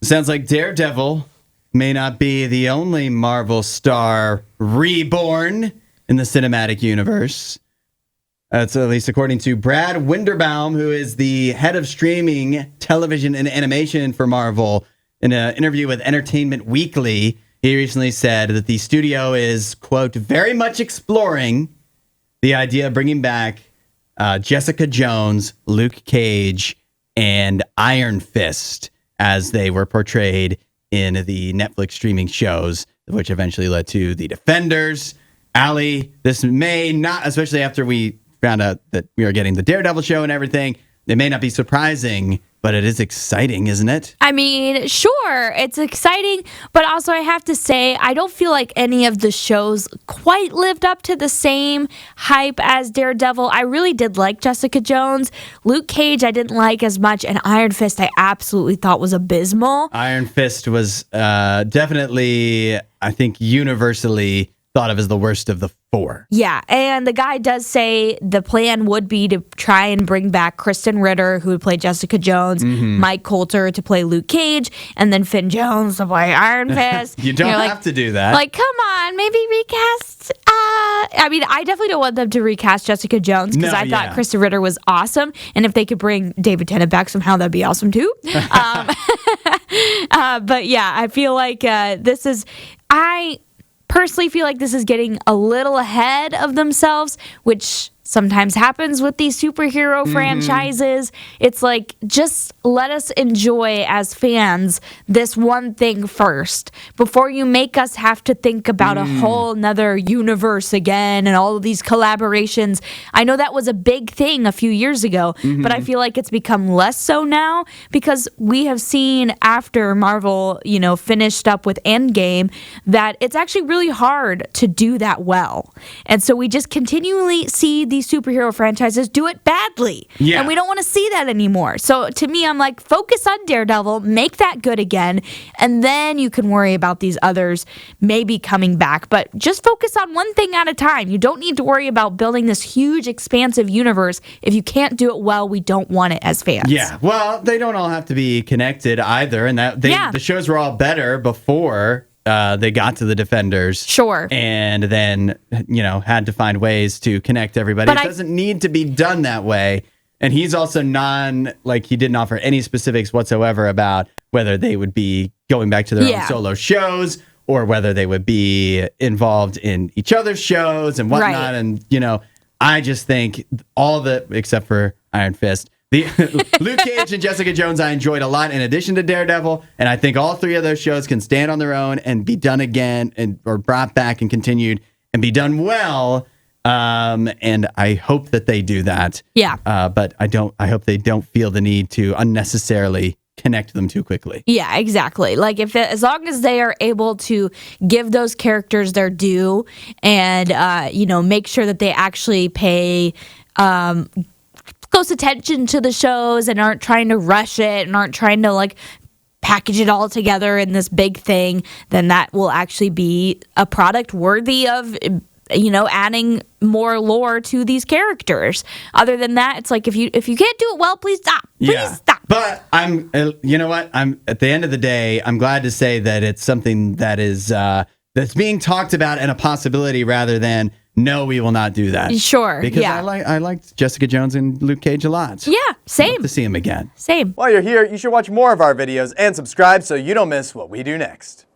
Sounds like Daredevil may not be the only Marvel star reborn in the cinematic universe. That's at least according to Brad Winderbaum, who is the head of streaming, television, and animation for Marvel. In an interview with Entertainment Weekly, he recently said that the studio is, quote, very much exploring the idea of bringing back Jessica Jones, Luke Cage, and Iron Fist as they were portrayed in the Netflix streaming shows, which eventually led to The Defenders. Aly, this may not, especially after we found out that we are getting the Daredevil show and everything, it may not be surprising, but it is exciting, isn't it? I mean, sure, it's exciting, but also I have to say, I don't feel like any of the shows quite lived up to the same hype as Daredevil. I really did like Jessica Jones. Luke Cage, I didn't like as much, and Iron Fist, I absolutely thought was abysmal. Iron Fist was definitely, I think, universally thought of as the worst of the four. Yeah, and the guy does say the plan would be to try and bring back Kristen Ritter, who would play Jessica Jones, Mike Coulter to play Luke Cage, and then Finn Jones to play Iron Fist. You don't have to do that. Like, come on, maybe recast. I mean, I definitely don't want them to recast Jessica Jones because I thought Kristen Ritter was awesome, and if they could bring David Tennant back somehow, that'd be awesome too. But yeah, I feel like I personally feel like this is getting a little ahead of themselves, which sometimes happens with these superhero franchises. It's like, just let us enjoy as fans this one thing first before you make us have to think about a whole nother universe again and all of these collaborations. I know that was a big thing a few years ago, but I feel like it's become less so now because we have seen after Marvel, finished up with Endgame, that it's actually really hard to do that well. And so we just continually see these superhero franchises do it badly. Yeah. And we don't want to see that anymore. So to me, I'm like, focus on Daredevil, make that good again, and then you can worry about these others maybe coming back. But just focus on one thing at a time. You don't need to worry about building this huge, expansive universe. If you can't do it well, we don't want it as fans. Yeah, well, they don't all have to be connected either. And the shows were all better before they got to the Defenders. Sure. And then, had to find ways to connect everybody. But it doesn't need to be done that way. And he's also he didn't offer any specifics whatsoever about whether they would be going back to their own solo shows or whether they would be involved in each other's shows and whatnot. Right. And, I just think except for Iron Fist, Luke Cage and Jessica Jones I enjoyed a lot in addition to Daredevil, and I think all three of those shows can stand on their own and be done again or brought back and continued and be done well. And I hope that they do that. Yeah. But I hope they don't feel the need to unnecessarily connect them too quickly. Yeah, exactly. Like as long as they are able to give those characters their due and make sure that they actually pay close attention to the shows and aren't trying to rush it and aren't trying to package it all together in this big thing, then that will actually be a product worthy of adding more lore to these characters. Other than that, it's like if you can't do it well, please stop. Please stop. But I'm at the end of the day, I'm glad to say that it's something that is that's being talked about and a possibility rather than no, we will not do that. Sure. Because I liked Jessica Jones and Luke Cage a lot. Yeah, same. I'd love to see him again. Same. While you're here, you should watch more of our videos and subscribe so you don't miss what we do next.